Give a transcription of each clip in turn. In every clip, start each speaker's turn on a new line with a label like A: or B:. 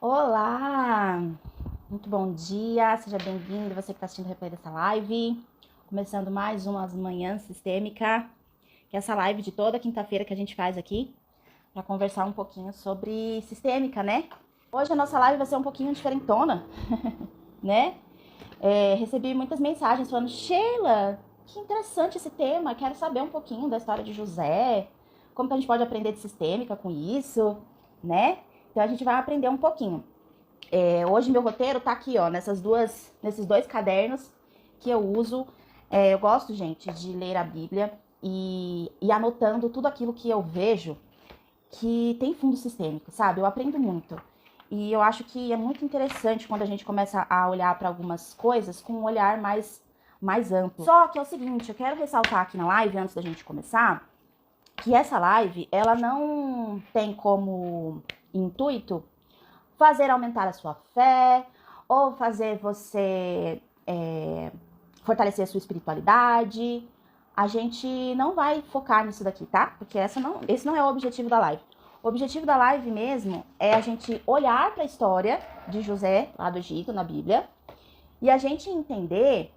A: Olá! Muito bom dia, seja bem-vindo, você que está assistindo o replay dessa live. Começando mais umas manhãs sistêmica, que é essa live de toda quinta-feira que a gente faz aqui, para conversar um pouquinho sobre sistêmica, né? Hoje a nossa live vai ser um pouquinho diferentona, né? Recebi muitas mensagens falando, Sheila, que interessante esse tema, quero saber um pouquinho da história de José, como que a gente pode aprender de sistêmica com isso, né? Então a gente vai aprender um pouquinho. Hoje meu roteiro tá aqui, ó, nesses dois cadernos que eu uso. Eu gosto, gente, de ler a Bíblia e anotando tudo aquilo que eu vejo que tem fundo sistêmico, sabe? Eu aprendo muito. E eu acho que é muito interessante quando a gente começa a olhar para algumas coisas com um olhar mais amplo. Só que é o seguinte, eu quero ressaltar aqui na live, antes da gente começar, que essa live, ela não tem como intuito fazer aumentar a sua fé, ou fazer você fortalecer a sua espiritualidade. A gente não vai focar nisso daqui, tá? Porque esse não é o objetivo da live. O objetivo da live mesmo é a gente olhar para a história de José, lá do Egito, na Bíblia, e a gente entender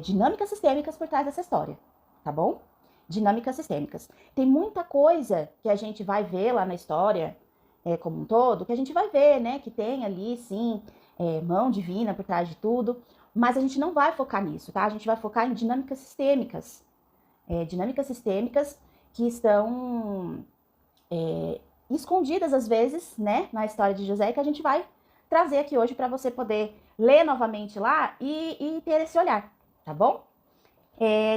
A: dinâmicas sistêmicas por trás dessa história, tá bom? Dinâmicas sistêmicas. Tem muita coisa que a gente vai ver lá na história, como um todo, que a gente vai ver, né, que tem ali, sim, mão divina por trás de tudo, mas a gente não vai focar nisso, tá? A gente vai focar em dinâmicas sistêmicas. Dinâmicas sistêmicas que estão escondidas, às vezes, né, na história de José, que a gente vai trazer aqui hoje para você poder ler novamente lá e ter esse olhar, tá bom?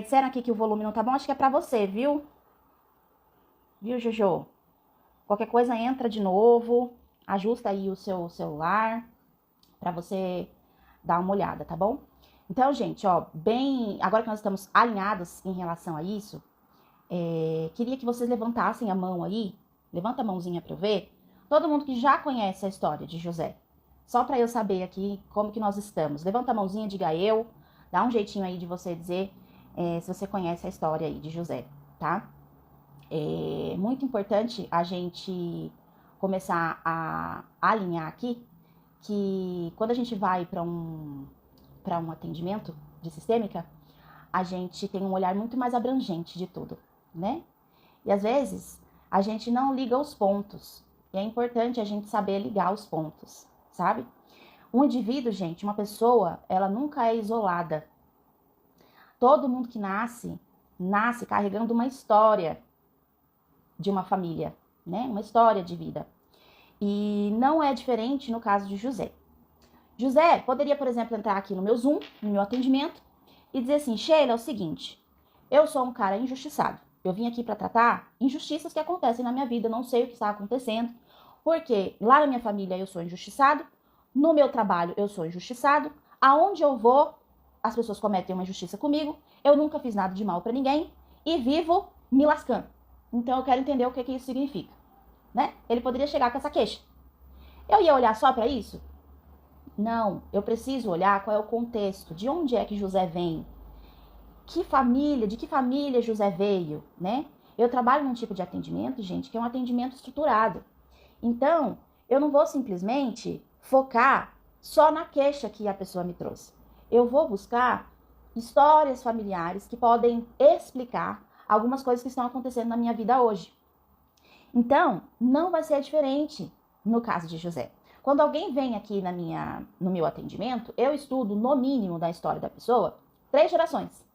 A: Disseram aqui que o volume não tá bom, acho que é para você, viu? Viu, Jojo? Qualquer coisa entra de novo, ajusta aí o seu celular para você dar uma olhada, tá bom? Então, gente, ó, agora que nós estamos alinhados em relação a isso, queria que vocês levantassem a mão aí, levanta a mãozinha para eu ver, todo mundo que já conhece a história de José, só para eu saber aqui como que nós estamos. Levanta a mãozinha, diga eu, dá um jeitinho aí de você dizer se você conhece a história aí de José, tá? É muito importante a gente começar a alinhar aqui que quando a gente vai para um atendimento de sistêmica, a gente tem um olhar muito mais abrangente de tudo, né? E às vezes a gente não liga os pontos. E é importante a gente saber ligar os pontos, sabe? Um indivíduo, gente, uma pessoa, ela nunca é isolada. Todo mundo que nasce carregando uma história de uma família, né? Uma história de vida. E não é diferente no caso de José. José poderia, por exemplo, entrar aqui no meu Zoom, no meu atendimento, e dizer assim, Sheila, é o seguinte, eu sou um cara injustiçado. Eu vim aqui para tratar injustiças que acontecem na minha vida, não sei o que está acontecendo, porque lá na minha família eu sou injustiçado, no meu trabalho eu sou injustiçado, aonde eu vou, as pessoas cometem uma injustiça comigo, eu nunca fiz nada de mal para ninguém e vivo me lascando. Então eu quero entender o que isso significa, né? Ele poderia chegar com essa queixa. Eu ia olhar só para isso? Não, eu preciso olhar qual é o contexto, de onde é que José vem, de que família José veio, né? Eu trabalho num tipo de atendimento, gente, que é um atendimento estruturado. Então, eu não vou simplesmente focar só na queixa que a pessoa me trouxe. Eu vou buscar histórias familiares que podem explicar algumas coisas que estão acontecendo na minha vida hoje. Então, não vai ser diferente no caso de José. Quando alguém vem aqui no meu atendimento, eu estudo, no mínimo, da história da pessoa, 3 gerações.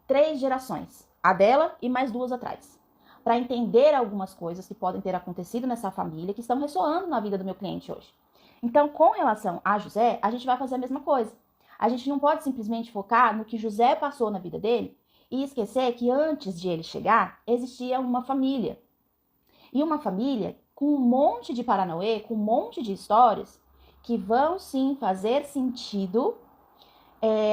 A: 3 gerações. A dela e mais 2 atrás. Para entender algumas coisas que podem ter acontecido nessa família que estão ressoando na vida do meu cliente hoje. Então, com relação a José, a gente vai fazer a mesma coisa. A gente não pode simplesmente focar no que José passou na vida dele e esquecer que antes de ele chegar, existia uma família. E uma família com um monte de paranauê, com um monte de histórias que vão sim fazer sentido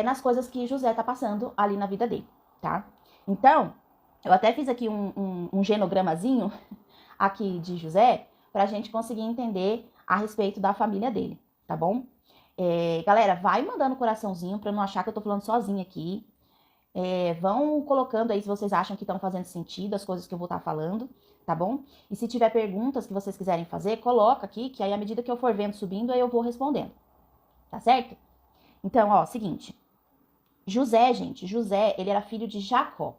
A: nas coisas que José está passando ali na vida dele, tá? Então, eu até fiz aqui um genogramazinho aqui de José para a gente conseguir entender a respeito da família dele, tá bom? Galera, vai mandando coraçãozinho para não achar que eu tô falando sozinha aqui. Vão colocando aí se vocês acham que estão fazendo sentido as coisas que eu vou estar falando, tá bom? E se tiver perguntas que vocês quiserem fazer, coloca aqui, que aí à medida que eu for vendo subindo, aí eu vou respondendo, tá certo? Então, ó, seguinte. José, gente, José, ele era filho de Jacó.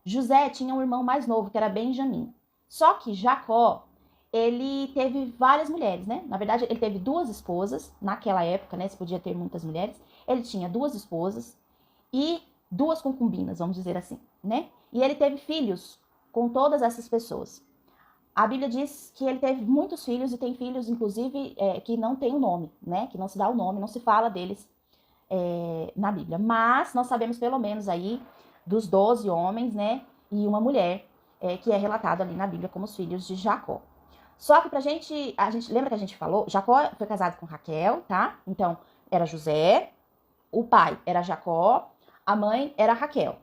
A: José tinha um irmão mais novo, que era Benjamim. Só que Jacó, ele teve várias mulheres, né? Na verdade, ele teve duas esposas, naquela época, né? Se podia ter muitas mulheres. Ele tinha duas esposas e duas concubinas, vamos dizer assim, né? E ele teve filhos com todas essas pessoas. A Bíblia diz que ele teve muitos filhos e tem filhos, inclusive, que não tem o nome, né? Que não se dá o nome, não se fala deles na Bíblia. Mas nós sabemos pelo menos aí dos 12 homens, né? E uma mulher que é relatada ali na Bíblia como os filhos de Jacó. Só que a gente lembra que a gente falou, Jacó foi casado com Raquel, tá? Então, era José, o pai era Jacó, a mãe era Raquel.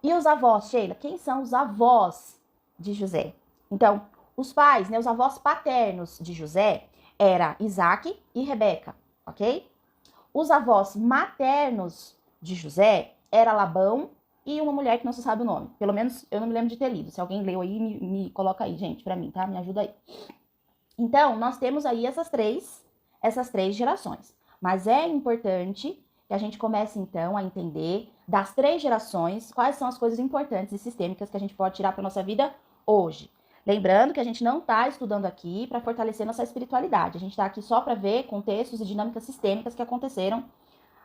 A: E os avós, Sheila, quem são os avós de José? Então, os pais, né, os avós paternos de José era Isaac e Rebeca, ok? Os avós maternos de José era Labão e uma mulher que não se sabe o nome. Pelo menos eu não me lembro de ter lido. Se alguém leu aí, me coloca aí, gente, pra mim, tá? Me ajuda aí. Então, nós temos aí essas três gerações. Mas é importante que a gente comece, então, a entender das 3 gerações quais são as coisas importantes e sistêmicas que a gente pode tirar para nossa vida hoje. Lembrando que a gente não está estudando aqui para fortalecer nossa espiritualidade. A gente está aqui só para ver contextos e dinâmicas sistêmicas que aconteceram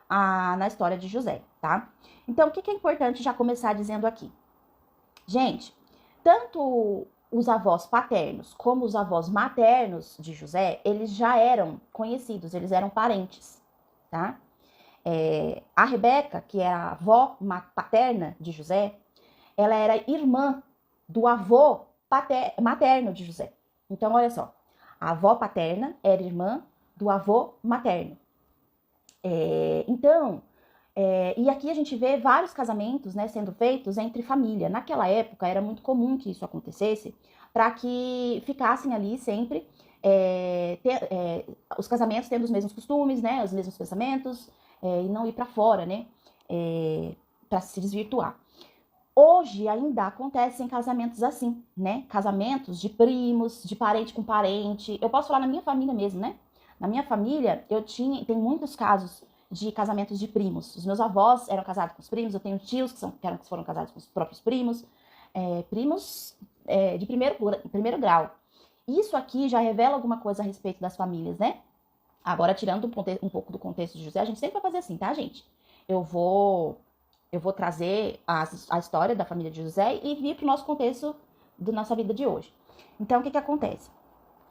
A: na história de José, tá? Então, o que é importante já começar dizendo aqui? Gente, tanto os avós paternos como os avós maternos de José, eles já eram conhecidos, eles eram parentes, tá? A Rebeca, que é a avó paterna de José, ela era irmã do avô materno de José. Então, olha só, a avó paterna era irmã do avô materno. E aqui a gente vê vários casamentos, né, sendo feitos entre família. Naquela época era muito comum que isso acontecesse, para que ficassem ali sempre os casamentos tendo os mesmos costumes, né, os mesmos pensamentos, e não ir para fora, né, para se desvirtuar. Hoje ainda acontecem casamentos assim, né? Casamentos de primos, de parente com parente. Eu posso falar na minha família mesmo, né? Na minha família, tem muitos casos de casamentos de primos. Os meus avós eram casados com os primos, eu tenho tios que foram casados com os próprios primos, primos de primeiro grau. Isso aqui já revela alguma coisa a respeito das famílias, né? Agora, tirando um pouco do contexto de José, a gente sempre vai fazer assim, tá, gente? Eu vou trazer a história da família de José e vir para o nosso contexto da nossa vida de hoje. Então, o que acontece?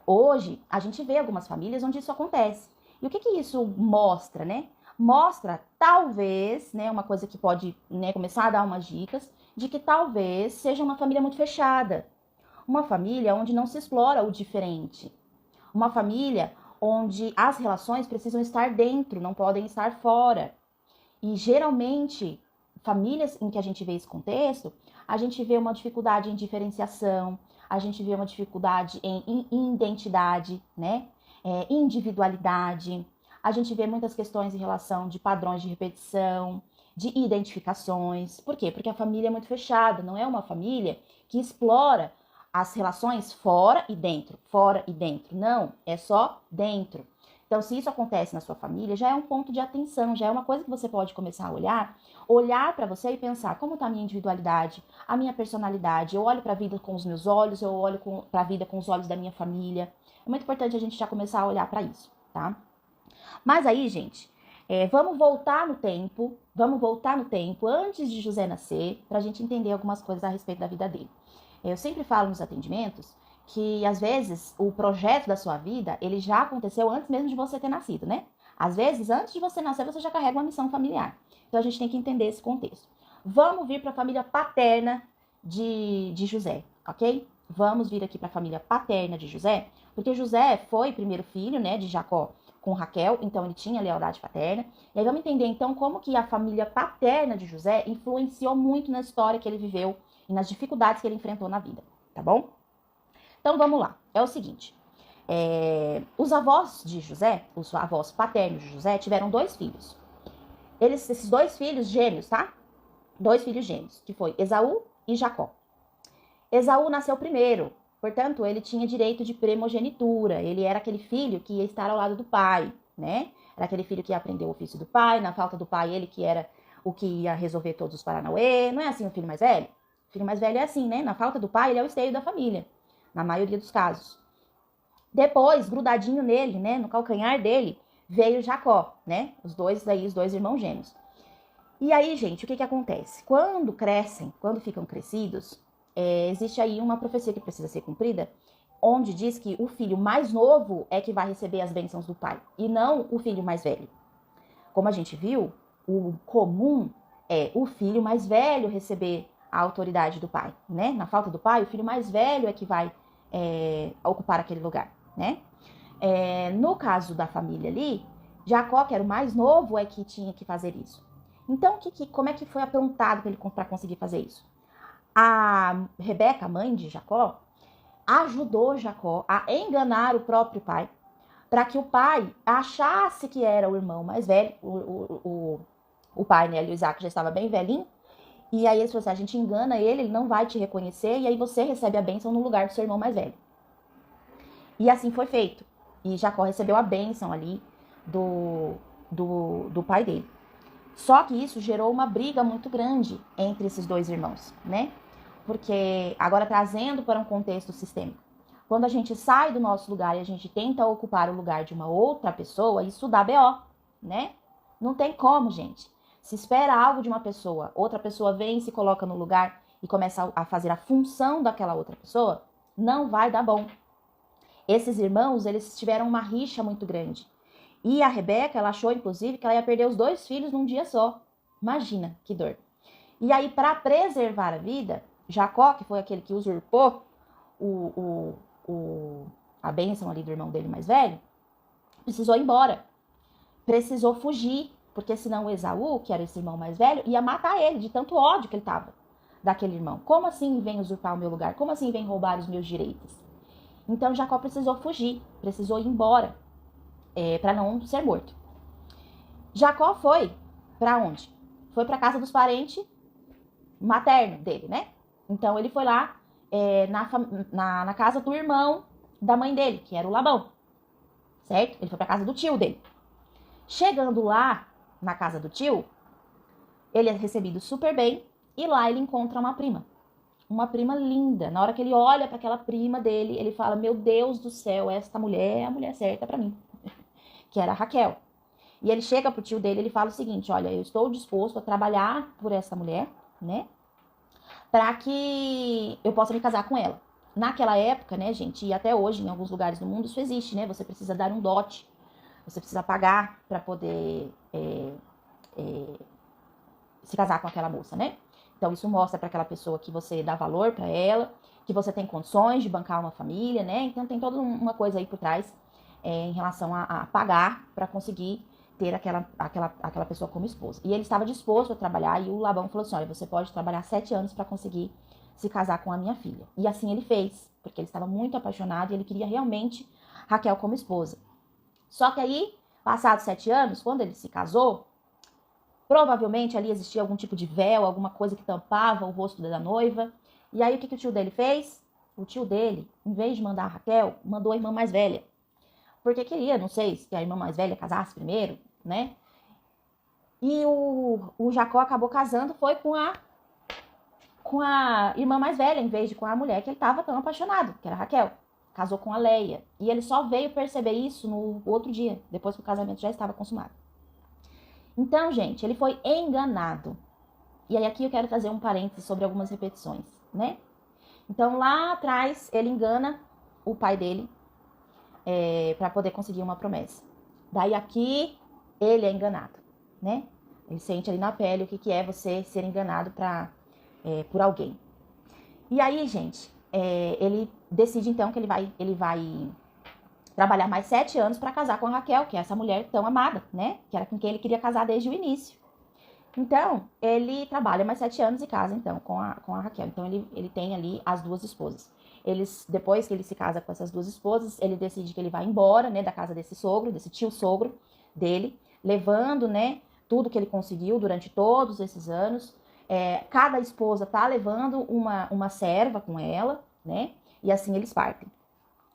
A: Hoje, a gente vê algumas famílias onde isso acontece. E o que isso mostra, né? Mostra, talvez, né, uma coisa que pode, né, começar a dar umas dicas, de que talvez seja uma família muito fechada. Uma família onde não se explora o diferente. Uma família onde as relações precisam estar dentro, não podem estar fora. E, geralmente, famílias em que a gente vê esse contexto, a gente vê uma dificuldade em diferenciação, a gente vê uma dificuldade em identidade, né? Individualidade. A gente vê muitas questões em relação de padrões de repetição, de identificações. Por quê? Porque a família é muito fechada, não é uma família que explora as relações fora e dentro, fora e dentro. Não, é só dentro. Então, se isso acontece na sua família, já é um ponto de atenção, já é uma coisa que você pode começar a olhar para você e pensar como está a minha individualidade, a minha personalidade. Eu olho para a vida com os meus olhos, eu olho para a vida com os olhos da minha família. É muito importante a gente já começar a olhar para isso, tá? Mas aí, gente, vamos voltar no tempo, antes de José nascer, para a gente entender algumas coisas a respeito da vida dele. Eu sempre falo nos atendimentos que, às vezes, o projeto da sua vida, ele já aconteceu antes mesmo de você ter nascido, né? Às vezes, antes de você nascer, você já carrega uma missão familiar. Então, a gente tem que entender esse contexto. Vamos vir para a família paterna de José, ok? Vamos vir aqui para a família paterna de José, porque José foi primeiro filho, né, de Jacó com Raquel, então ele tinha lealdade paterna. E aí vamos entender, então, como que a família paterna de José influenciou muito na história que ele viveu e nas dificuldades que ele enfrentou na vida, tá bom? Então, vamos lá. É o seguinte. Os avós de José, os avós paternos de José, tiveram 2 filhos. Esses 2 filhos gêmeos, tá? dois filhos gêmeos, que foi Esaú e Jacó. Esaú nasceu primeiro, portanto, ele tinha direito de primogenitura, ele era aquele filho que ia estar ao lado do pai, né? Era aquele filho que ia aprender o ofício do pai, na falta do pai, ele que era o que ia resolver todos os paranauê. Não é assim o filho mais velho? O filho mais velho é assim, né? Na falta do pai, ele é o esteio da família, na maioria dos casos. Depois, grudadinho nele, né, no calcanhar dele, veio Jacó, né? Os dois irmãos gêmeos. E aí, gente, o que acontece? Quando crescem, quando ficam crescidos, existe aí uma profecia que precisa ser cumprida, onde diz que o filho mais novo é que vai receber as bênçãos do pai, e não o filho mais velho. Como a gente viu, o comum é o filho mais velho receber a autoridade do pai, né? Na falta do pai, o filho mais velho é que vai ocupar aquele lugar, né? No caso da família ali, Jacó, que era o mais novo, é que tinha que fazer isso. Então, como é que foi aprontado para conseguir fazer isso? A Rebeca, a mãe de Jacó, ajudou Jacó a enganar o próprio pai, para que o pai achasse que era o irmão mais velho, o pai, né, o Isaac já estava bem velhinho, e aí eles falaram assim, a gente engana ele, ele não vai te reconhecer, e aí você recebe a bênção no lugar do seu irmão mais velho. E assim foi feito. E Jacó recebeu a bênção ali do pai dele. Só que isso gerou uma briga muito grande entre esses dois irmãos, né? Porque, agora trazendo para um contexto sistêmico, quando a gente sai do nosso lugar e a gente tenta ocupar o lugar de uma outra pessoa, isso dá BO, né? Não tem como, gente. Se espera algo de uma pessoa, outra pessoa vem e se coloca no lugar e começa a fazer a função daquela outra pessoa, não vai dar bom. Esses irmãos, eles tiveram uma rixa muito grande. E a Rebeca, ela achou, inclusive, que ela ia perder os dois filhos num dia só. Imagina, que dor. E aí, para preservar a vida, Jacó, que foi aquele que usurpou a bênção ali do irmão dele mais velho, precisou ir embora. Precisou fugir, porque senão o Esaú, que era esse irmão mais velho, ia matar ele de tanto ódio que ele tava daquele irmão. Como assim vem usurpar o meu lugar? Como assim vem roubar os meus direitos? Então Jacó precisou fugir, precisou ir embora, para não ser morto. Jacó foi para onde? Foi para casa dos parentes maternos dele, né? Então ele foi lá na casa do irmão da mãe dele, que era o Labão, certo? Ele foi para casa do tio dele. Chegando lá na casa do tio, ele é recebido super bem e lá ele encontra uma prima linda. Na hora que ele olha para aquela prima dele, ele fala: meu Deus do céu, esta mulher é a mulher certa para mim, que era a Raquel. E ele chega pro tio dele, ele fala o seguinte: olha, eu estou disposto a trabalhar por essa mulher, né, para que eu possa me casar com ela. Naquela época, né, gente, e até hoje em alguns lugares do mundo isso existe, né, você precisa dar um dote, você precisa pagar para poder se casar com aquela moça, né? Então isso mostra para aquela pessoa que você dá valor para ela, que você tem condições de bancar uma família, né? Então tem toda uma coisa aí por trás em relação a pagar para conseguir ter aquela pessoa como esposa. E ele estava disposto a trabalhar, e o Labão falou assim: olha, você pode trabalhar 7 anos para conseguir se casar com a minha filha. E assim ele fez, porque ele estava muito apaixonado e ele queria realmente Raquel como esposa. Só que aí, passados 7 anos, quando ele se casou, provavelmente ali existia algum tipo de véu, alguma coisa que tampava o rosto da noiva. E aí o que o tio dele fez? O tio dele, em vez de mandar a Raquel, mandou a irmã mais velha. Porque queria, não sei, se a irmã mais velha casasse primeiro, né? E o Jacó acabou casando, foi com a irmã mais velha, em vez de com a mulher que ele estava tão apaixonado, que era a Raquel. Casou com a Leia. E ele só veio perceber isso no outro dia, depois que o casamento já estava consumado. Então, gente, ele foi enganado. E aí aqui eu quero trazer um parênteses sobre algumas repetições, né? Então, lá atrás, ele engana o pai dele para poder conseguir uma promessa. Daí aqui, ele é enganado, né? Ele sente ali na pele o que é você ser enganado por alguém. E aí, gente, ele decide então que ele vai trabalhar mais 7 anos para casar com a Raquel, que é essa mulher tão amada, né? Que era com quem ele queria casar desde o início. Então, ele trabalha mais 7 anos e casa, então, com a Raquel. Então, ele tem ali as duas esposas. Depois que ele se casa com essas duas esposas, ele decide que ele vai embora, né, da casa desse sogro, desse tio sogro dele, levando, né, tudo que ele conseguiu durante todos esses anos. Cada esposa tá levando uma serva com ela, né? E assim eles partem.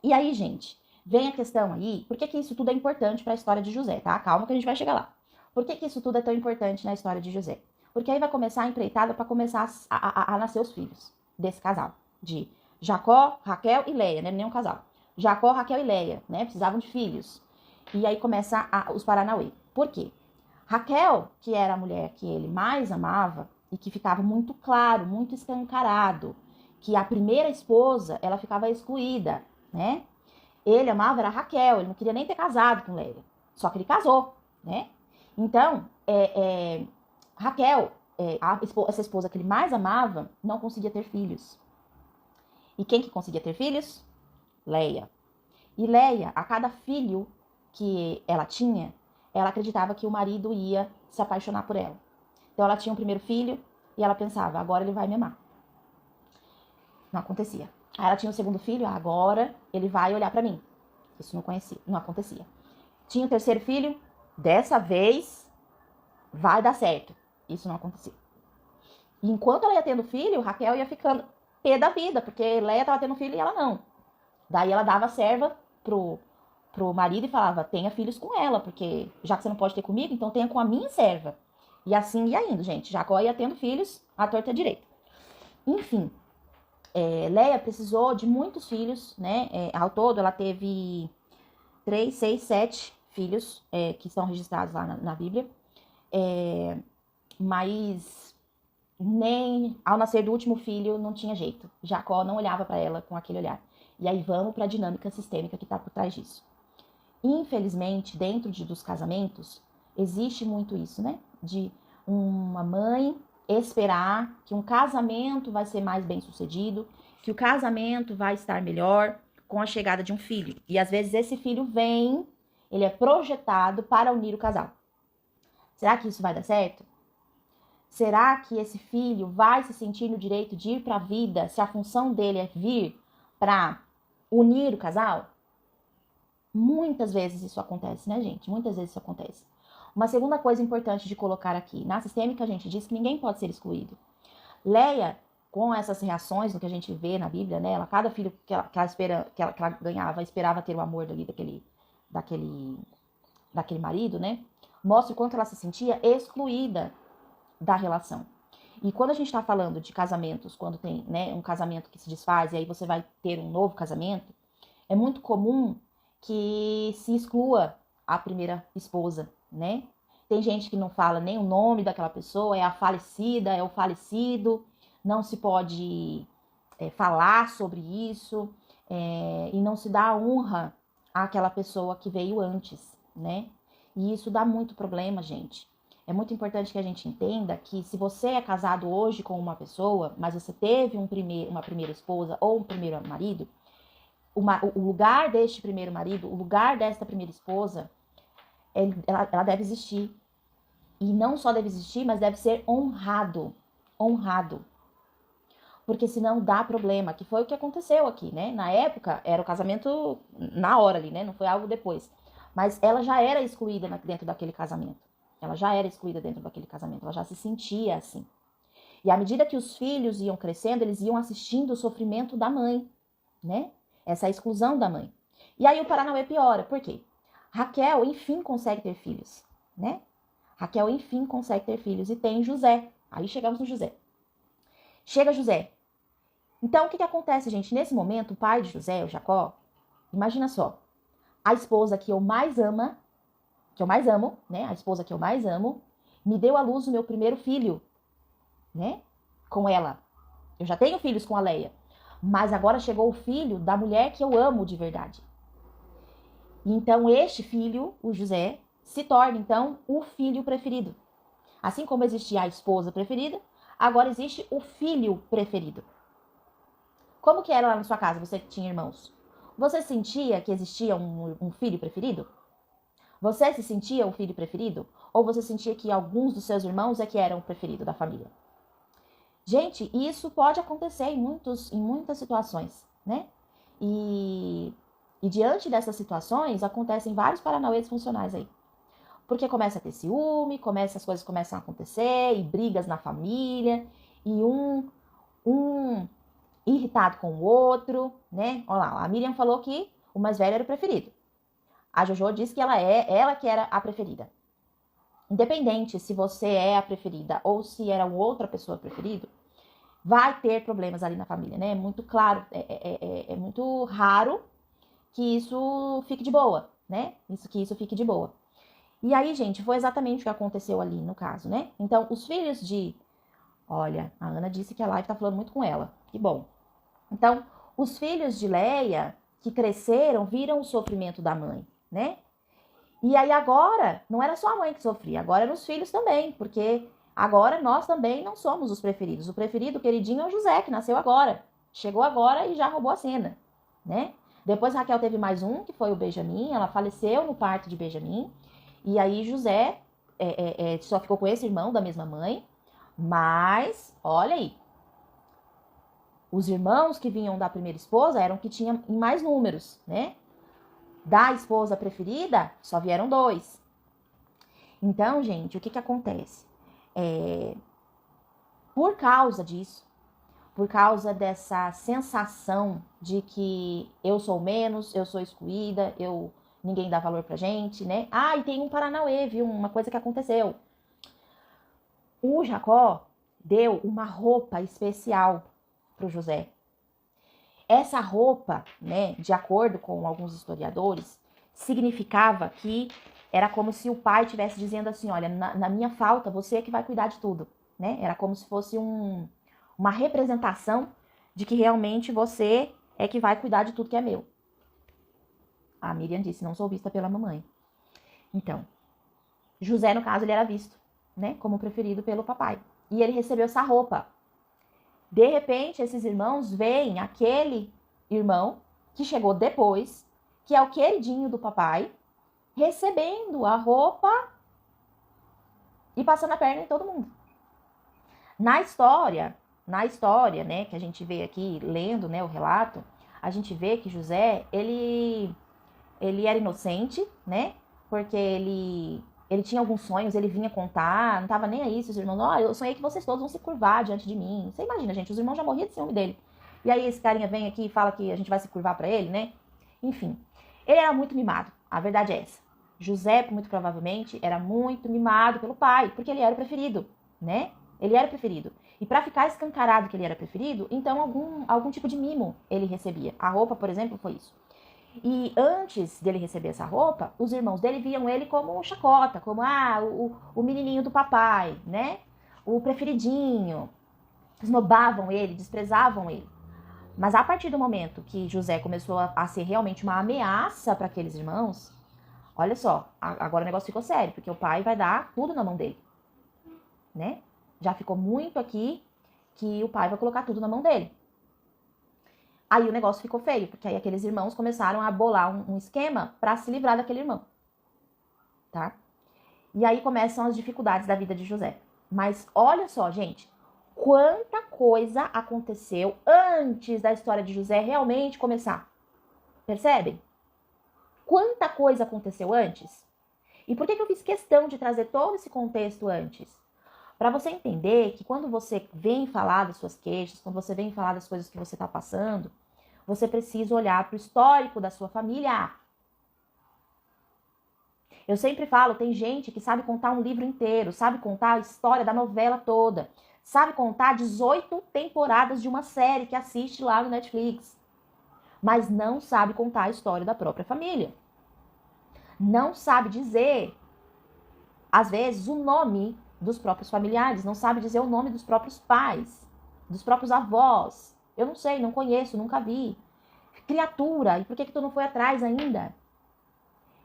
A: E aí, gente, vem a questão aí, por que que isso tudo é importante para a história de José, tá? Calma que a gente vai chegar lá. Por que que isso tudo é tão importante na história de José? Porque aí vai começar a empreitada para começar a nascer os filhos desse casal, de Jacó, Raquel e Leia, né? Nenhum casal. Jacó, Raquel e Leia, né? Precisavam de filhos. E aí começa os Paranauê. Por quê? Raquel, que era a mulher que ele mais amava e que ficava muito claro, muito escancarado, que a primeira esposa, ela ficava excluída, né? Ele amava era Raquel, ele não queria nem ter casado com Leia, só que ele casou, né? Então, Raquel, essa esposa que ele mais amava, não conseguia ter filhos. E quem que conseguia ter filhos? Leia. E Leia, a cada filho que ela tinha, ela acreditava que o marido ia se apaixonar por ela. Então ela tinha um primeiro filho e ela pensava, agora ele vai me amar. Não acontecia. Aí ela tinha o segundo filho, agora ele vai olhar pra mim. Isso não acontecia. Tinha o terceiro filho, dessa vez vai dar certo. Isso não acontecia. E enquanto ela ia tendo filho, Raquel ia ficando pé da vida, porque Leia tava tendo filho e ela não. Daí ela dava a serva pro marido e falava, tenha filhos com ela, porque já que você não pode ter comigo, então tenha com a minha serva. E assim ia indo, gente. Jacó ia tendo filhos à torta e à direita. Enfim, Leia precisou de muitos filhos, né? Ao todo, ela teve 3, 6, 7 filhos que estão registrados lá na Bíblia. Mas nem ao nascer do último filho não tinha jeito. Jacó não olhava para ela com aquele olhar. E aí vamos para a dinâmica sistêmica que está por trás disso. Infelizmente, dentro dos casamentos, existe muito isso, né? De uma mãe esperar que um casamento vai ser mais bem sucedido, que o casamento vai estar melhor com a chegada de um filho. E às vezes esse filho vem, ele é projetado para unir o casal. Será que isso vai dar certo? Será que esse filho vai se sentir no direito de ir para a vida se a função dele é vir para unir o casal? Muitas vezes isso acontece, né, gente? Muitas vezes isso acontece. Uma segunda coisa importante de colocar aqui. Na sistêmica, a gente diz que ninguém pode ser excluído. Leia, com essas reações, no que a gente vê na Bíblia, né? Cada filho que ela ganhava, esperava ter o amor daquele marido, né? Mostra o quanto ela se sentia excluída da relação. E quando a gente está falando de casamentos, quando tem, né, um casamento que se desfaz e aí você vai ter um novo casamento, é muito comum que se exclua a primeira esposa, né? Tem gente que não fala nem o nome daquela pessoa, é a falecida, é o falecido, não se pode falar sobre isso, e não se dá honra àquela pessoa que veio antes, né? E isso dá muito problema, gente. É muito importante que a gente entenda que se você é casado hoje com uma pessoa, mas você teve uma primeira esposa ou um primeiro marido, o lugar deste primeiro marido, o lugar desta primeira esposa, ela deve existir. E não só deve existir, mas deve ser honrado. Honrado. Porque senão dá problema, que foi o que aconteceu aqui, né? Na época, era o casamento na hora ali, né? Não foi algo depois. Mas ela já era excluída dentro daquele casamento. Ela já era excluída dentro daquele casamento. Ela já se sentia assim. E à medida que os filhos iam crescendo, eles iam assistindo o sofrimento da mãe, né? Essa exclusão da mãe. E aí o Paranauê piora. Por quê? Raquel, enfim, consegue ter filhos, né? Raquel, enfim, consegue ter filhos. E tem José. Aí chegamos no José. Chega José. Então, o que acontece, gente? Nesse momento, o pai de José, o Jacó, imagina só. A esposa que eu mais amo, né? A esposa que eu mais amo, me deu à luz o meu primeiro filho, né? Com ela. Eu já tenho filhos com a Leia. Mas agora chegou o filho da mulher que eu amo de verdade. Então, este filho, o José, se torna, então, o filho preferido. Assim como existia a esposa preferida, agora existe o filho preferido. Como que era lá na sua casa, você que tinha irmãos? Você sentia que existia um filho preferido? Você se sentia o filho preferido? Ou você sentia que alguns dos seus irmãos é que eram o preferido da família? Gente, isso pode acontecer em muitas situações, né? E diante dessas situações, acontecem vários paranauês funcionais aí. Porque começa a ter ciúme, as coisas começam a acontecer, e brigas na família, e um irritado com o outro, né? Olha lá, a Miriam falou que o mais velho era o preferido. A Jojo disse que ela que era a preferida. Independente se você é a preferida ou se era outra pessoa preferida, vai ter problemas ali na família, né? É muito claro, é muito raro que isso fique de boa, né? Isso fique de boa. E aí, gente, foi exatamente o que aconteceu ali no caso, né? Então, os filhos de... Olha, a Ana disse que a live tá falando muito com ela. Que bom. Então, os filhos de Leia, que cresceram, viram o sofrimento da mãe, né? E aí agora, não era só a mãe que sofria, agora eram os filhos também, porque agora nós também não somos os preferidos. O preferido, o queridinho, é o José, que nasceu agora. Chegou agora e já roubou a cena, né? Depois Raquel teve mais um, que foi o Benjamin, ela faleceu no parto de Benjamin. E aí José só ficou com esse irmão da mesma mãe. Mas, olha aí, os irmãos que vinham da primeira esposa eram que tinham em mais números, né? Da esposa preferida, só vieram 2. Então, gente, o que acontece? Por causa disso, por causa dessa sensação de que eu sou menos, eu sou excluída, ninguém dá valor pra gente, né? Ah, e tem um paranauê, viu? Uma coisa que aconteceu. O Jacó deu uma roupa especial pro José. Essa roupa, né, de acordo com alguns historiadores, significava que era como se o pai estivesse dizendo assim, olha, na minha falta, você é que vai cuidar de tudo, né? Era como se fosse uma representação de que realmente você é que vai cuidar de tudo que é meu. A Miriam disse, não sou vista pela mamãe. Então, José, no caso, ele era visto, né, como preferido pelo papai. E ele recebeu essa roupa. De repente, esses irmãos veem aquele irmão que chegou depois, que é o queridinho do papai, recebendo a roupa e passando a perna em todo mundo. Na história, né, que a gente vê aqui, lendo, né, o relato, a gente vê que José, ele era inocente, né, porque ele tinha alguns sonhos, ele vinha contar, não tava nem aí, os irmãos, olha, eu sonhei que vocês todos vão se curvar diante de mim. Você imagina, gente, os irmãos já morriam de ciúme dele. E aí esse carinha vem aqui e fala que a gente vai se curvar pra ele, né? Enfim, ele era muito mimado, a verdade é essa. José, muito provavelmente, era muito mimado pelo pai, porque ele era o preferido, né? Ele era o preferido. E pra ficar escancarado que ele era preferido, então algum tipo de mimo ele recebia. A roupa, por exemplo, foi isso. E antes dele receber essa roupa, os irmãos dele viam ele como chacota, como o menininho do papai, né? O preferidinho. Esnobavam ele, desprezavam ele. Mas a partir do momento que José começou a ser realmente uma ameaça para aqueles irmãos, olha só, agora o negócio ficou sério, porque o pai vai dar tudo na mão dele, né? Já ficou muito aqui que o pai vai colocar tudo na mão dele. Aí o negócio ficou feio, porque aí aqueles irmãos começaram a bolar um esquema para se livrar daquele irmão, tá? E aí começam as dificuldades da vida de José. Mas olha só, gente, quanta coisa aconteceu antes da história de José realmente começar. Percebem? Quanta coisa aconteceu antes? E por que eu fiz questão de trazer todo esse contexto antes? Para você entender que quando você vem falar das suas queixas, quando você vem falar das coisas que você está passando, você precisa olhar para o histórico da sua família. Eu sempre falo, tem gente que sabe contar um livro inteiro, sabe contar a história da novela toda, sabe contar 18 temporadas de uma série que assiste lá no Netflix, mas não sabe contar a história da própria família. Não sabe dizer, às vezes, o nome dos próprios familiares, não sabe dizer o nome dos próprios pais, dos próprios avós. Eu não sei, não conheço, nunca vi. Criatura, e por que tu não foi atrás ainda?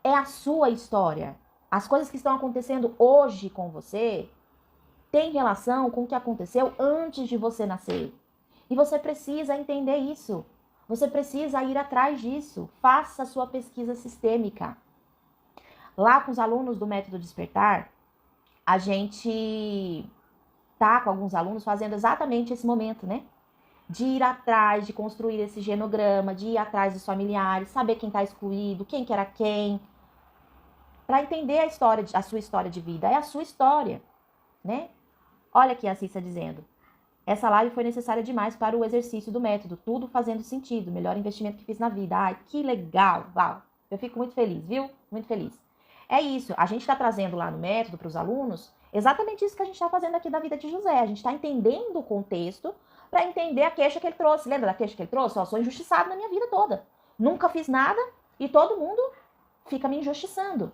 A: É a sua história. As coisas que estão acontecendo hoje com você têm relação com o que aconteceu antes de você nascer. E você precisa entender isso. Você precisa ir atrás disso. Faça a sua pesquisa sistêmica. Lá com os alunos do Método Despertar, a gente tá com alguns alunos fazendo exatamente esse momento, né? De ir atrás, de construir esse genograma, de ir atrás dos familiares, saber quem está excluído, quem que era quem. para entender a sua história de vida. É a sua história, né? Olha aqui a Cissa dizendo. Essa live foi necessária demais para o exercício do método. Tudo fazendo sentido. Melhor investimento que fiz na vida. Ai, que legal. Uau. Eu fico muito feliz, viu? Muito feliz. É isso. A gente está trazendo lá no método para os alunos exatamente isso que a gente está fazendo aqui da vida de José. A gente está entendendo o contexto para entender a queixa que ele trouxe. Lembra da queixa que ele trouxe? Ó, sou injustiçado na minha vida toda. Nunca fiz nada e todo mundo fica me injustiçando.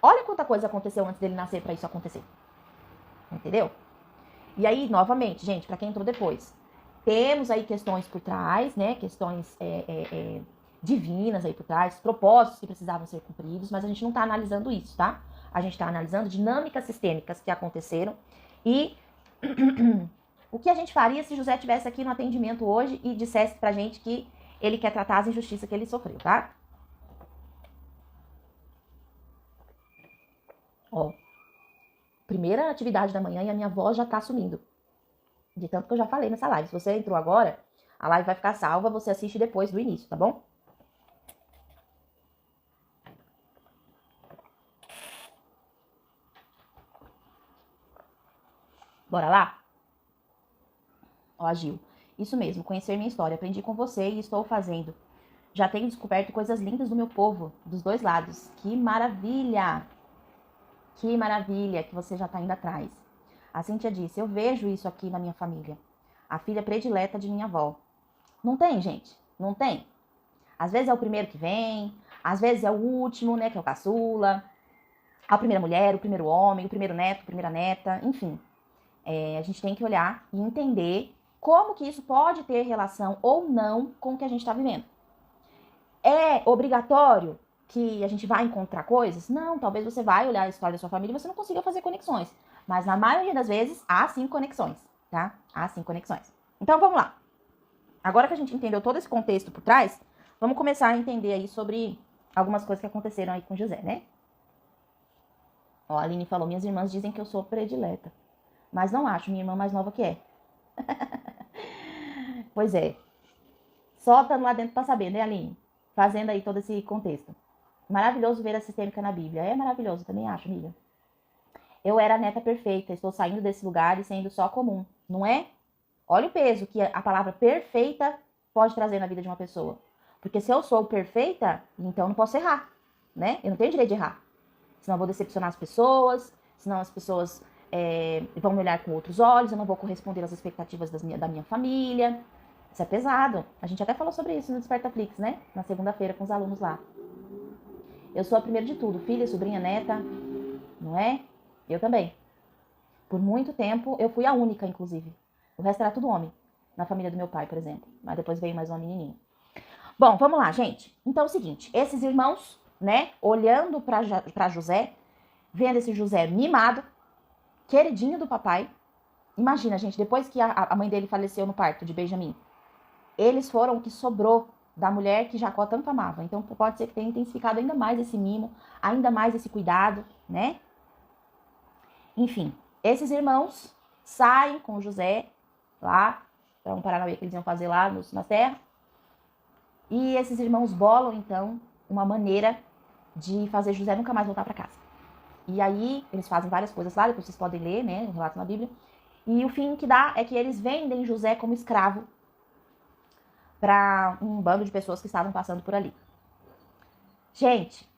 A: Olha quanta coisa aconteceu antes dele nascer para isso acontecer. Entendeu? E aí, novamente, gente, para quem entrou depois, temos aí questões por trás, né? Questões divinas aí por trás, propósitos que precisavam ser cumpridos, mas a gente não está analisando isso, tá? A gente está analisando dinâmicas sistêmicas que aconteceram e o que a gente faria se José estivesse aqui no atendimento hoje e dissesse pra gente que ele quer tratar as injustiças que ele sofreu, tá? Ó, primeira atividade da manhã e a minha voz já tá sumindo. De tanto que eu já falei nessa live. Se você entrou agora, a live vai ficar salva, você assiste depois do início, tá bom? Bora lá? Ó, Gil. Isso mesmo, conhecer minha história. Aprendi com você e estou fazendo. Já tenho descoberto coisas lindas do meu povo, dos dois lados. Que maravilha! Que maravilha que você já tá indo atrás. A Cíntia disse, eu vejo isso aqui na minha família. A filha predileta de minha avó. Não tem, gente? Não tem? Às vezes é o primeiro que vem, às vezes é o último, né, que é o caçula. A primeira mulher, o primeiro homem, o primeiro neto, a primeira neta, enfim. A gente tem que olhar e entender como que isso pode ter relação ou não com o que a gente está vivendo. É obrigatório que a gente vai encontrar coisas? Não, talvez você vai olhar a história da sua família e você não consiga fazer conexões. Mas na maioria das vezes, há sim conexões, tá? Há sim conexões. Então, vamos lá. Agora que a gente entendeu todo esse contexto por trás, vamos começar a entender aí sobre algumas coisas que aconteceram aí com José, né? Ó, a Aline falou, minhas irmãs dizem que eu sou predileta. Mas não acho, minha irmã mais nova que é. Pois é. Só estando lá dentro pra saber, né, Aline? Fazendo aí todo esse contexto. Maravilhoso ver a sistêmica na Bíblia. É maravilhoso, também acho, amiga. Eu era a neta perfeita, estou saindo desse lugar e sendo só comum, não é? Olha o peso que a palavra perfeita pode trazer na vida de uma pessoa. Porque se eu sou perfeita, então eu não posso errar, né? Eu não tenho direito de errar. Senão eu vou decepcionar as pessoas, senão as pessoas vão me olhar com outros olhos, eu não vou corresponder às expectativas da minha família. Isso é pesado. A gente até falou sobre isso no Despertaflix, né? Na segunda-feira com os alunos lá. Eu sou a primeira de tudo, filha, sobrinha, neta, não é? Eu também. Por muito tempo, eu fui a única, inclusive. O resto era tudo homem. Na família do meu pai, por exemplo. Mas depois veio mais uma menininha. Bom, vamos lá, gente. Então é o seguinte. Esses irmãos, né, olhando pra José, vendo esse José mimado, queridinho do papai. Imagina, gente, depois que a mãe dele faleceu no parto de Benjamim, eles foram o que sobrou da mulher que Jacó tanto amava. Então pode ser que tenha intensificado ainda mais esse mimo, ainda mais esse cuidado, né? Enfim, esses irmãos saem com José lá, para um Paranauê que eles iam fazer lá na terra. E esses irmãos bolam, então, uma maneira de fazer José nunca mais voltar para casa. E aí, eles fazem várias coisas lá, depois vocês podem ler, né, o relato na Bíblia. E o fim que dá é que eles vendem José como escravo para um bando de pessoas que estavam passando por ali. Gente,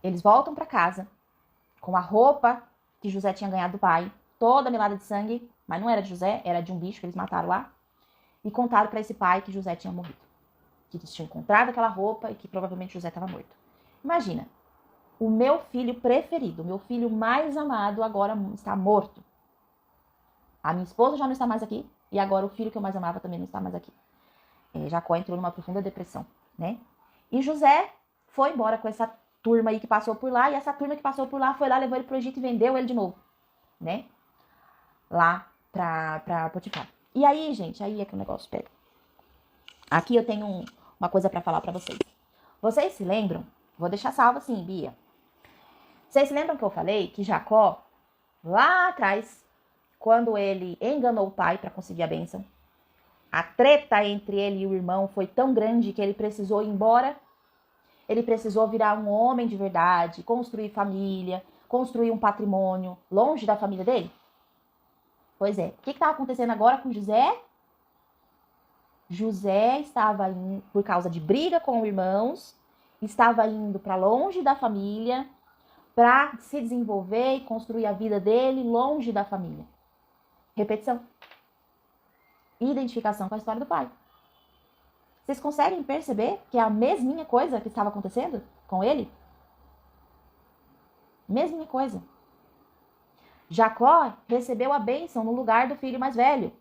A: eles voltam para casa com a roupa que José tinha ganhado do pai, toda melada de sangue, mas não era de José, era de um bicho que eles mataram lá, e contaram para esse pai que José tinha morrido, que eles tinham encontrado aquela roupa e que provavelmente José estava morto. Imagina, o meu filho preferido, o meu filho mais amado agora está morto. A minha esposa já não está mais aqui, e agora o filho que eu mais amava também não está mais aqui. Jacó entrou numa profunda depressão, né? E José foi embora com essa turma aí que passou por lá, e essa turma que passou por lá foi lá, levou ele pro Egito e vendeu ele de novo, né? Lá pra Potifar. E aí, gente, aí é que o negócio pega. Aqui eu tenho uma coisa pra falar pra vocês. Vocês se lembram? Vou deixar salvo assim, Bia. Vocês se lembram que eu falei que Jacó, lá atrás, quando ele enganou o pai pra conseguir a bênção, a treta entre ele e o irmão foi tão grande que ele precisou ir embora Ele precisou virar um homem de verdade, construir família, construir um patrimônio longe da família dele? Pois é. O que estava acontecendo agora com José? José estava indo, por causa de briga com irmãos, estava indo para longe da família, para se desenvolver e construir a vida dele longe da família. Repetição. Identificação com a história do pai. Vocês conseguem perceber que é a mesminha coisa que estava acontecendo com ele? Mesminha coisa. Jacó recebeu a bênção no lugar do filho mais velho.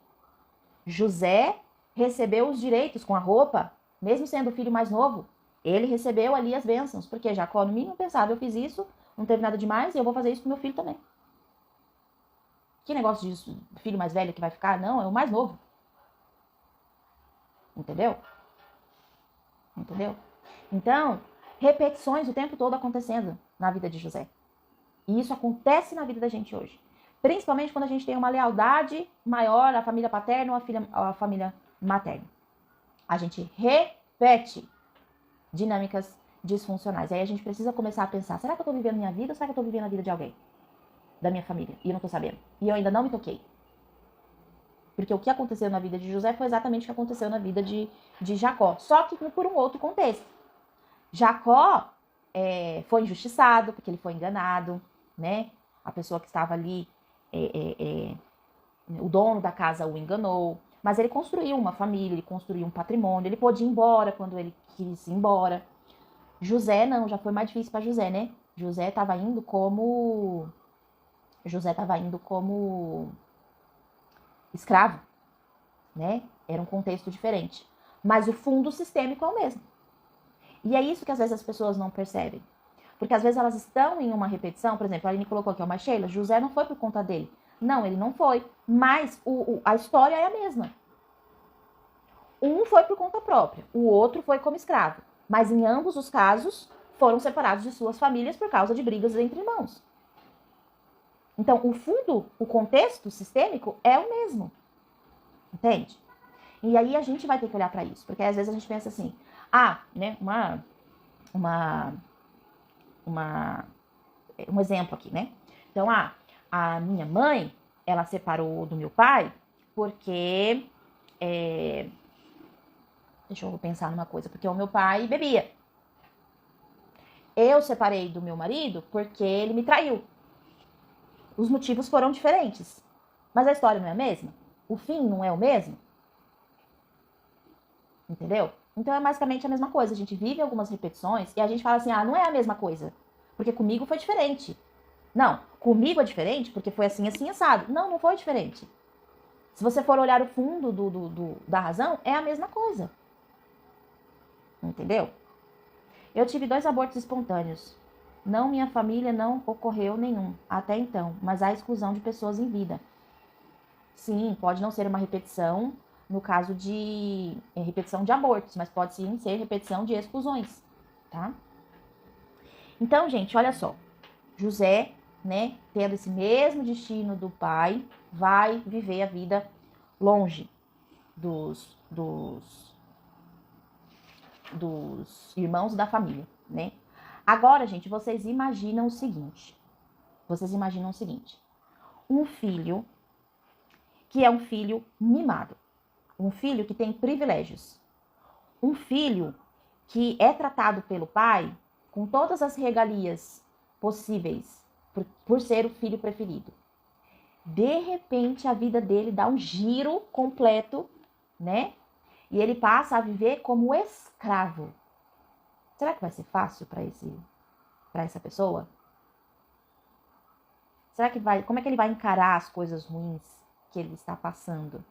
A: José recebeu os direitos com a roupa, mesmo sendo o filho mais novo. Ele recebeu ali as bênçãos, porque Jacó no mínimo pensava, eu fiz isso, não teve nada demais, e eu vou fazer isso com meu filho também. Que negócio disso, filho mais velho que vai ficar? Não, é o mais novo. Entendeu? Entendeu? Então, repetições o tempo todo acontecendo na vida de José. E isso acontece na vida da gente hoje. Principalmente quando a gente tem uma lealdade maior à família paterna ou à família materna. A gente repete dinâmicas disfuncionais. Aí a gente precisa começar a pensar, será que eu tô vivendo minha vida ou será que eu tô vivendo a vida de alguém? Da minha família. E eu não tô sabendo. E eu ainda não me toquei. Porque o que aconteceu na vida de José foi exatamente o que aconteceu na vida de Jacó. Só que por um outro contexto. Jacó foi injustiçado, porque ele foi enganado, né? A pessoa que estava ali, o dono da casa o enganou. Mas ele construiu uma família, ele construiu um patrimônio, ele pôde ir embora quando ele quis ir embora. José não, já foi mais difícil para José, né? José estava indo como escravo, né? Era um contexto diferente. Mas o fundo sistêmico é o mesmo. E é isso que às vezes as pessoas não percebem. Porque às vezes elas estão em uma repetição, por exemplo, a Aline colocou aqui, ó, mas Sheila, José não foi por conta dele. Não, ele não foi. Mas a história é a mesma. Um foi por conta própria, o outro foi como escravo. Mas em ambos os casos, foram separados de suas famílias por causa de brigas entre irmãos. Então, o fundo, o contexto sistêmico é o mesmo. Entende? E aí a gente vai ter que olhar para isso. Porque às vezes a gente pensa assim, né, um exemplo aqui, né? Então, a minha mãe, ela separou do meu pai porque... deixa eu pensar numa coisa. Porque o meu pai bebia. Eu separei do meu marido porque ele me traiu. Os motivos foram diferentes. Mas a história não é a mesma? O fim não é o mesmo? Entendeu? Então é basicamente a mesma coisa. A gente vive algumas repetições e a gente fala assim, não é a mesma coisa. Porque comigo foi diferente. Não, comigo é diferente porque foi assim, assim, assado. Não, não foi diferente. Se você for olhar o fundo da razão, é a mesma coisa. Entendeu? Eu tive 2 abortos espontâneos. Não, minha família não ocorreu nenhum, até então, mas há exclusão de pessoas em vida. Sim, pode não ser uma repetição, no caso de repetição de abortos, mas pode sim ser repetição de exclusões, tá? Então, gente, olha só. José, né, tendo esse mesmo destino do pai, vai viver a vida longe dos irmãos da família, né? Agora, gente, vocês imaginam o seguinte. Um filho que é um filho mimado. Um filho que tem privilégios. Um filho que é tratado pelo pai com todas as regalias possíveis por ser o filho preferido. De repente, a vida dele dá um giro completo, né? E ele passa a viver como escravo. Será que vai ser fácil para essa pessoa? Como é que ele vai encarar as coisas ruins que ele está passando?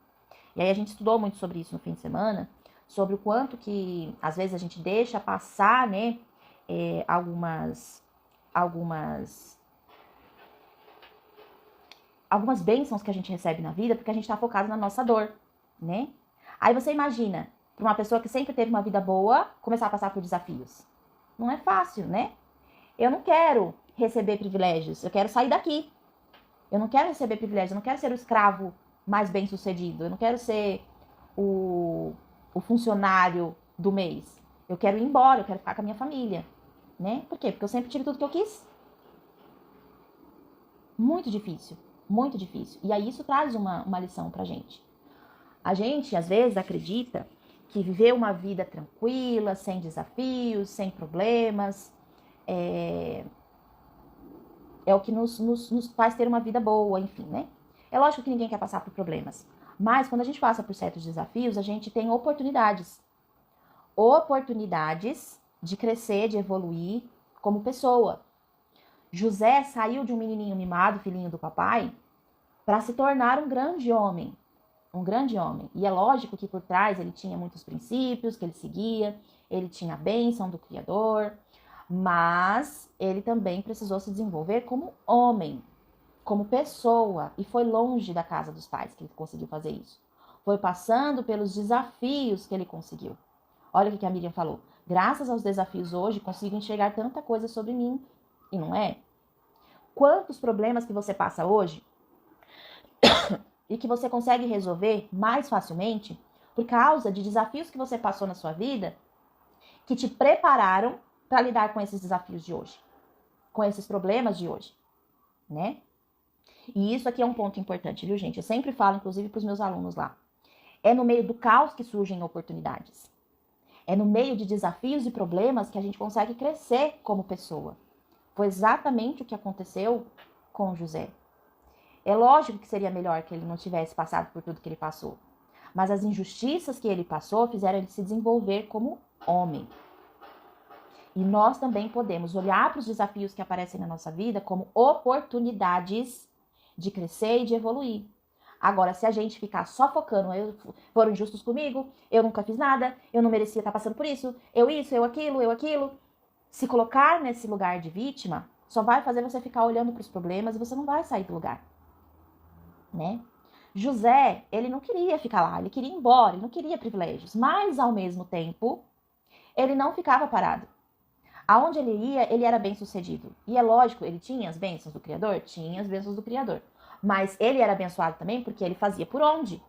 A: E aí a gente estudou muito sobre isso no fim de semana, sobre o quanto que às vezes a gente deixa passar, né, algumas bênçãos que a gente recebe na vida, porque a gente está focado na nossa dor, né? Aí você imagina, para uma pessoa que sempre teve uma vida boa, começar a passar por desafios. Não é fácil, né? Eu não quero receber privilégios, eu quero sair daqui. Eu não quero receber privilégios, eu não quero ser o escravo mais bem-sucedido, eu não quero ser o funcionário do mês. Eu quero ir embora, eu quero ficar com a minha família, né? Por quê? Porque eu sempre tive tudo que eu quis. Muito difícil, muito difícil. E aí isso traz uma lição pra gente. A gente, às vezes, acredita que viver uma vida tranquila, sem desafios, sem problemas, é o que nos faz ter uma vida boa, enfim, né? É lógico que ninguém quer passar por problemas. Mas quando a gente passa por certos desafios, a gente tem oportunidades. Oportunidades de crescer, de evoluir como pessoa. José saiu de um menininho mimado, filhinho do papai, para se tornar um grande homem. Um grande homem. E é lógico que por trás ele tinha muitos princípios que ele seguia, ele tinha a bênção do Criador, mas ele também precisou se desenvolver como homem, como pessoa, e foi longe da casa dos pais que ele conseguiu fazer isso. Foi passando pelos desafios que ele conseguiu. Olha o que a Miriam falou. Graças aos desafios hoje, consigo enxergar tanta coisa sobre mim. E não é? Quantos problemas que você passa hoje e que você consegue resolver mais facilmente por causa de desafios que você passou na sua vida que te prepararam para lidar com esses desafios de hoje, com esses problemas de hoje, né? E isso aqui é um ponto importante, viu, gente? Eu sempre falo, inclusive, para os meus alunos lá. É no meio do caos que surgem oportunidades. É no meio de desafios e problemas que a gente consegue crescer como pessoa. Foi exatamente o que aconteceu com José. É lógico que seria melhor que ele não tivesse passado por tudo que ele passou. Mas as injustiças que ele passou fizeram ele se desenvolver como homem. E nós também podemos olhar para os desafios que aparecem na nossa vida como oportunidades de crescer e de evoluir. Agora, se a gente ficar só focando, foram injustos comigo, eu nunca fiz nada, eu não merecia estar passando por isso, eu aquilo, se colocar nesse lugar de vítima, só vai fazer você ficar olhando para os problemas e você não vai sair do lugar, né? José, ele não queria ficar lá, ele queria ir embora, ele não queria privilégios, mas ao mesmo tempo, ele não ficava parado. Aonde ele ia, ele era bem sucedido. E é lógico, ele tinha as bênçãos do Criador? Tinha as bênçãos do Criador. Mas ele era abençoado também porque ele fazia por onde?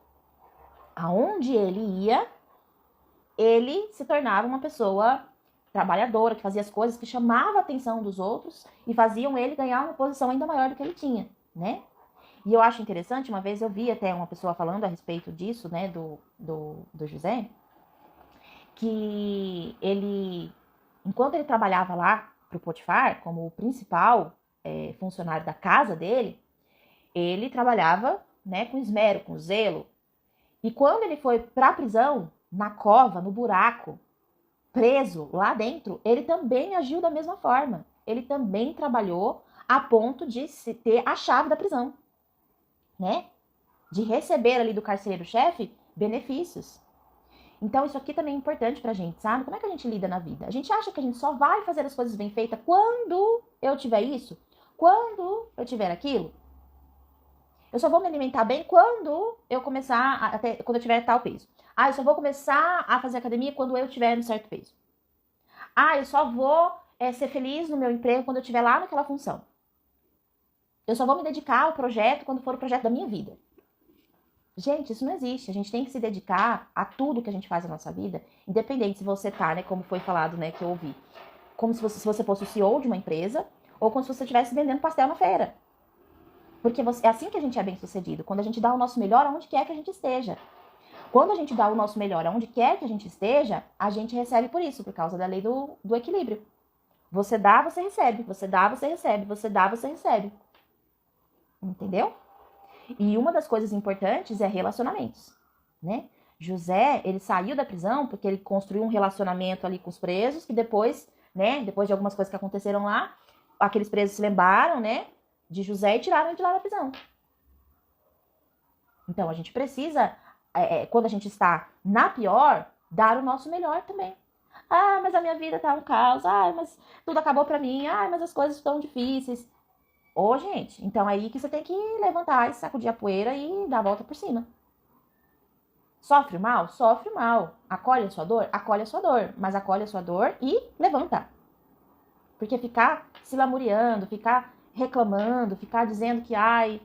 A: Aonde ele ia, ele se tornava uma pessoa trabalhadora, que fazia as coisas que chamavam a atenção dos outros e faziam ele ganhar uma posição ainda maior do que ele tinha, né? E eu acho interessante, uma vez eu vi até uma pessoa falando a respeito disso, né, do José, que ele, enquanto ele trabalhava lá para o Potifar, como o principal funcionário da casa dele, ele trabalhava, né, com esmero, com zelo. E quando ele foi para a prisão, na cova, no buraco, preso lá dentro, ele também agiu da mesma forma. Ele também trabalhou a ponto de ter a chave da prisão, né? De receber ali do carcereiro-chefe benefícios. Então isso aqui também é importante pra gente, sabe? Como é que a gente lida na vida? A gente acha que a gente só vai fazer as coisas bem feitas quando eu tiver isso, quando eu tiver aquilo. Eu só vou me alimentar bem quando eu começar, quando eu tiver tal peso. Ah, eu só vou começar a fazer academia quando eu tiver um certo peso. Ah, eu só vou ser feliz no meu emprego quando eu estiver lá naquela função. Eu só vou me dedicar ao projeto quando for o projeto da minha vida. Gente, isso não existe. A gente tem que se dedicar a tudo que a gente faz na nossa vida, independente se você tá, né, como foi falado, né, que eu ouvi, como se você fosse o CEO de uma empresa ou como se você estivesse vendendo pastel na feira. Porque é assim que a gente é bem sucedido, quando a gente dá o nosso melhor aonde quer que a gente esteja. Quando a gente dá o nosso melhor aonde quer que a gente esteja, a gente recebe por isso, por causa da lei do equilíbrio. Você dá, você recebe. Você dá, você recebe. Você dá, você recebe. Entendeu? E uma das coisas importantes é relacionamentos, né? José, ele saiu da prisão porque ele construiu um relacionamento ali com os presos, que depois, né, depois de algumas coisas que aconteceram lá, aqueles presos se lembraram, né, de José e tiraram ele de lá da prisão. Então, a gente precisa, quando a gente está na pior, dar o nosso melhor também. Ah, mas a minha vida tá um caos. Ah, mas tudo acabou pra mim. Ah, mas as coisas estão difíceis. Ô, gente, então é aí que você tem que levantar e sacudir a poeira e dar a volta por cima. Sofre mal? Sofre mal. Acolhe a sua dor? Acolhe a sua dor. Mas acolhe a sua dor e levanta. Porque ficar se lamuriando, ficar reclamando, ficar dizendo que, ai,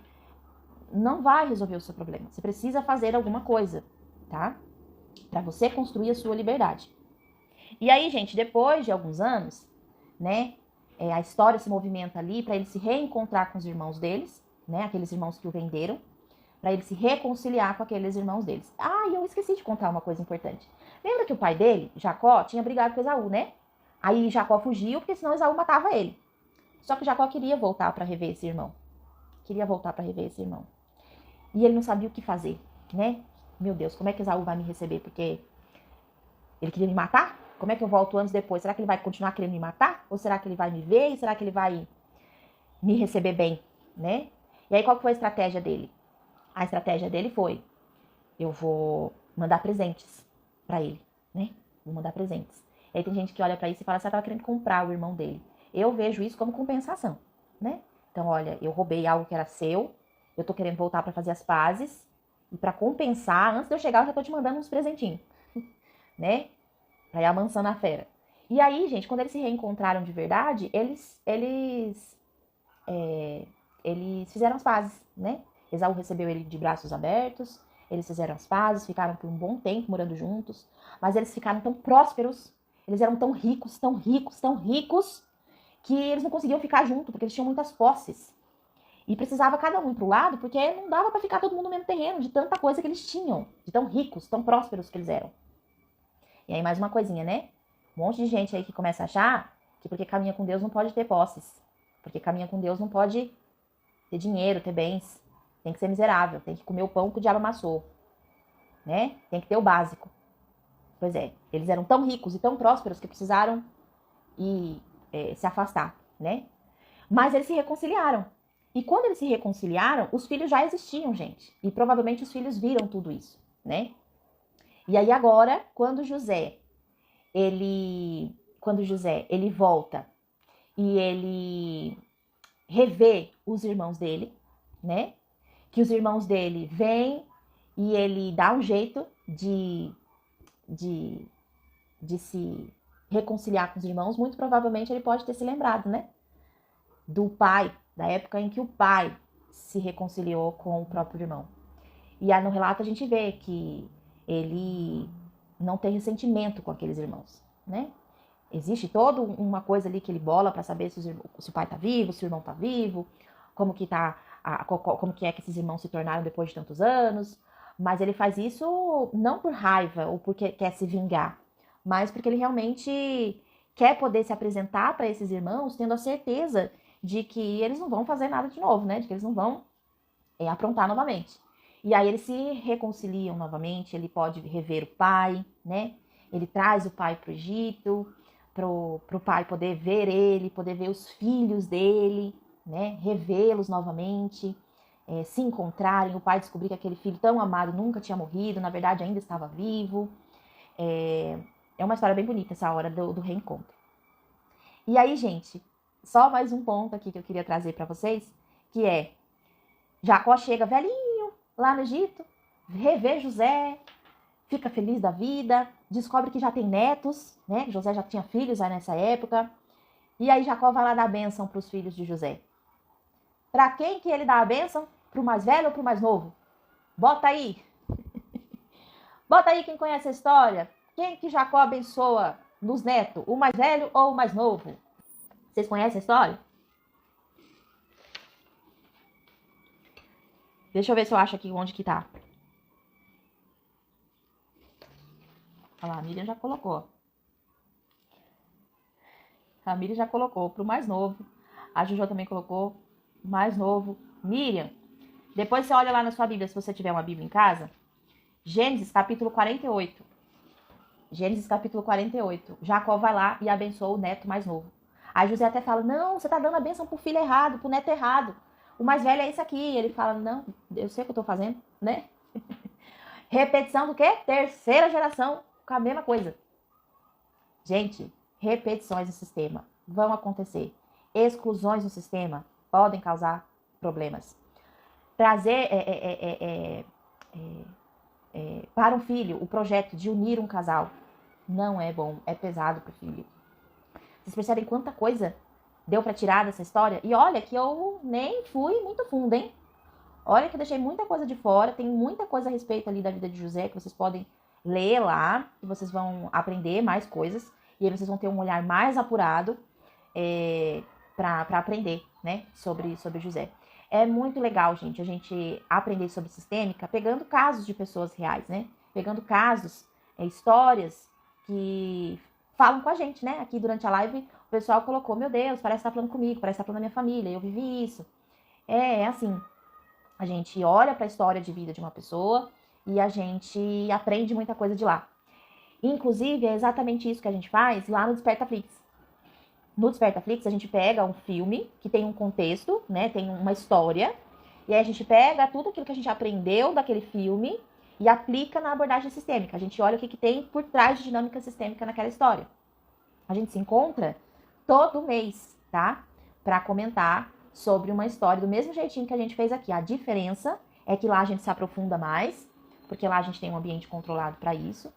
A: não vai resolver o seu problema. Você precisa fazer alguma coisa, tá? Pra você construir a sua liberdade. E aí, gente, depois de alguns anos, né, a história se movimenta ali para ele se reencontrar com os irmãos deles, né, aqueles irmãos que o venderam, para ele se reconciliar com aqueles irmãos deles. Ah, e eu esqueci de contar uma coisa importante. Lembra que o pai dele, Jacó, tinha brigado com Esaú, né? Aí Jacó fugiu, porque senão Esaú matava ele. Só que Jacó queria voltar para rever esse irmão. Queria voltar para rever esse irmão. E ele não sabia o que fazer, né? Meu Deus, como é que Esaú vai me receber? Porque ele queria me matar? Como é que eu volto anos depois? Será que ele vai continuar querendo me matar? Ou será que ele vai me ver? E será que ele vai me receber bem, né? E aí, qual foi a estratégia dele? A estratégia dele foi, eu vou mandar presentes pra ele, né? Vou mandar presentes. E aí tem gente que olha pra isso e fala, você tava querendo comprar o irmão dele. Eu vejo isso como compensação, né? Então, olha, eu roubei algo que era seu, eu tô querendo voltar pra fazer as pazes, e pra compensar, antes de eu chegar, eu já tô te mandando uns presentinhos, né? Pra ir amansando a fera. E aí, gente, quando eles se reencontraram de verdade, eles fizeram as pazes, né? Esaú recebeu ele de braços abertos, eles fizeram as pazes, ficaram por um bom tempo morando juntos, mas eles ficaram tão prósperos, eles eram tão ricos, tão ricos, tão ricos, que eles não conseguiam ficar junto, porque eles tinham muitas posses. E precisava cada um ir pro lado, porque não dava para ficar todo mundo no mesmo terreno, de tanta coisa que eles tinham, de tão ricos, tão prósperos que eles eram. E aí mais uma coisinha, né? Um monte de gente aí que começa a achar que porque caminha com Deus não pode ter posses, porque caminha com Deus não pode ter dinheiro, ter bens, tem que ser miserável, tem que comer o pão que o diabo amassou, né? Tem que ter o básico. Pois é, eles eram tão ricos e tão prósperos que precisaram se afastar, né? Mas eles se reconciliaram. E quando eles se reconciliaram, os filhos já existiam, gente. E provavelmente os filhos viram tudo isso, né? E aí agora, quando José ele volta e ele revê os irmãos dele, né? Que os irmãos dele vêm e ele dá um jeito de se reconciliar com os irmãos. Muito provavelmente ele pode ter se lembrado, né? Do pai, da época em que o pai se reconciliou com o próprio irmão. E aí no relato a gente vê que ele não tem ressentimento com aqueles irmãos, né? Existe toda uma coisa ali que ele bola para saber se o pai tá vivo, se o irmão tá vivo, como que é que esses irmãos se tornaram depois de tantos anos. Mas ele faz isso não por raiva ou porque quer se vingar, mas porque ele realmente quer poder se apresentar para esses irmãos tendo a certeza de que eles não vão fazer nada de novo, né? De que eles não vão aprontar novamente. E aí eles se reconciliam novamente, ele pode rever o pai, né? Ele traz o pai para o Egito, pro pai poder ver ele, poder ver os filhos dele, né? Revê-los novamente, se encontrarem, o pai descobrir que aquele filho tão amado nunca tinha morrido, na verdade ainda estava vivo. É uma história bem bonita essa hora do reencontro. E aí, gente, só mais um ponto aqui que eu queria trazer para vocês, que é Jacó chega velhinho lá no Egito, revê José, fica feliz da vida, descobre que já tem netos, né? José já tinha filhos aí nessa época. E aí Jacó vai lá dar a bênção para os filhos de José. Para quem que ele dá a bênção? Para o mais velho ou para o mais novo? Bota aí. Bota aí quem conhece a história. Quem que Jacó abençoa nos netos? O mais velho ou o mais novo? Vocês conhecem a história? Deixa eu ver se eu acho aqui onde que tá. Olha lá, a Miriam já colocou. A Miriam já colocou pro mais novo. A Juju também colocou mais novo. Miriam, depois você olha lá na sua Bíblia, se você tiver uma Bíblia em casa. Gênesis capítulo 48. Gênesis capítulo 48. Jacó vai lá e abençoa o neto mais novo. Aí José até fala, não, você tá dando a bênção pro filho errado, pro neto errado. O mais velho é esse aqui. Ele fala, não, eu sei o que eu tô fazendo, né? Repetição do quê? Terceira geração com a mesma coisa. Gente, repetições no sistema vão acontecer. Exclusões no sistema podem causar problemas. Trazer para um filho o projeto de unir um casal não é bom, é pesado para o filho. Vocês percebem quanta coisa deu para tirar dessa história? E olha que eu nem fui muito fundo, hein? Olha que eu deixei muita coisa de fora, tem muita coisa a respeito ali da vida de José que vocês podem ler lá, que vocês vão aprender mais coisas. E aí vocês vão ter um olhar mais apurado para aprender, né, sobre José. É muito legal, gente, a gente aprender sobre sistêmica pegando casos de pessoas reais, né? Pegando casos, histórias que falam com a gente, né? Aqui durante a live o pessoal colocou, meu Deus, parece que tá falando comigo, parece que tá falando da minha família, eu vivi isso. É assim, a gente olha para a história de vida de uma pessoa e a gente aprende muita coisa de lá. Inclusive, é exatamente isso que a gente faz lá no Despertaflix. No Despertaflix, a gente pega um filme que tem um contexto, né? Tem uma história. E aí a gente pega tudo aquilo que a gente aprendeu daquele filme e aplica na abordagem sistêmica. A gente olha o que tem por trás de dinâmica sistêmica naquela história. A gente se encontra todo mês, tá? Para comentar sobre uma história do mesmo jeitinho que a gente fez aqui. A diferença é que lá a gente se aprofunda mais, porque lá a gente tem um ambiente controlado para isso.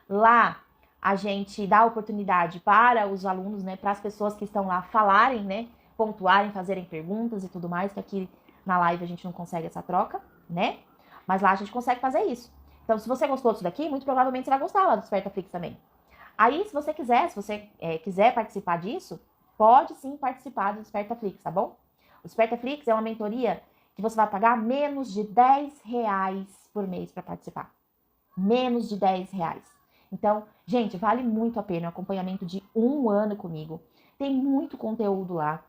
A: Lá a gente dá oportunidade para os alunos, né, para as pessoas que estão lá falarem, né, pontuarem, fazerem perguntas e tudo mais, que aqui na live a gente não consegue essa troca, né? Mas lá a gente consegue fazer isso. Então, se você gostou disso daqui, muito provavelmente você vai gostar lá do Despertaflix também. Aí, se você quiser participar disso, pode sim participar do Despertaflix, tá bom? O Despertaflix é uma mentoria que você vai pagar menos de R$10 por mês para participar. Menos de R$10. Então, gente, vale muito a pena o acompanhamento de 1 ano comigo. Tem muito conteúdo lá.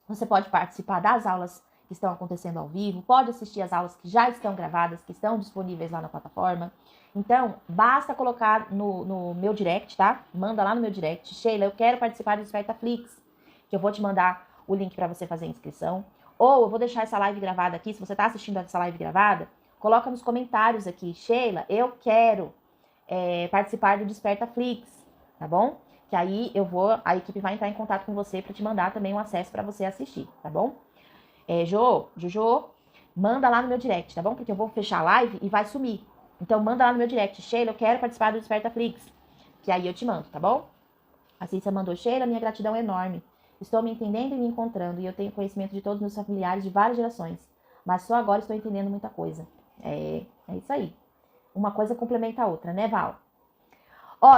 A: Você pode participar das aulas que estão acontecendo ao vivo, pode assistir as aulas que já estão gravadas, que estão disponíveis lá na plataforma. Então, basta colocar no meu direct, tá? Manda lá no meu direct, Sheila, eu quero participar do Despertaflix, que eu vou te mandar o link para você fazer a inscrição. Ou eu vou deixar essa live gravada aqui, se você está assistindo essa live gravada, coloca nos comentários aqui, Sheila, eu quero participar do Despertaflix, tá bom? Que aí a equipe vai entrar em contato com você para te mandar também um acesso para você assistir, tá bom? Jojo, manda lá no meu direct, tá bom? Porque eu vou fechar a live e vai sumir. Então manda lá no meu direct, Sheila, eu quero participar do Despertaflix, que aí eu te mando, tá bom? A Cícia mandou, Sheila, minha gratidão é enorme. Estou me entendendo e me encontrando e eu tenho conhecimento de todos os meus familiares de várias gerações, mas só agora estou entendendo muita coisa. É isso aí. Uma coisa complementa a outra, né, Val?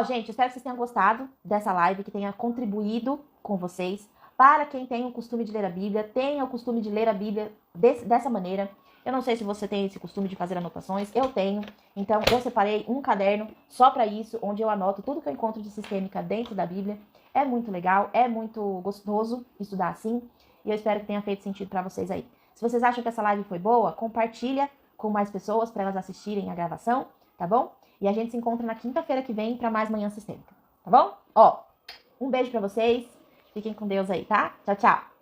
A: Gente, espero que vocês tenham gostado dessa live, que tenha contribuído com vocês. Para quem tem o costume de ler a Bíblia, tenha o costume de ler a Bíblia dessa maneira. Eu não sei se você tem esse costume de fazer anotações, eu tenho. Então, eu separei um caderno só para isso, onde eu anoto tudo que eu encontro de sistêmica dentro da Bíblia. É muito legal, é muito gostoso estudar assim. E eu espero que tenha feito sentido para vocês aí. Se vocês acham que essa live foi boa, compartilha com mais pessoas para elas assistirem a gravação, tá bom? E a gente se encontra na quinta-feira que vem para mais Manhã Sistêmica, tá bom? Um beijo para vocês. Fiquem com Deus aí, tá? Tchau, tchau.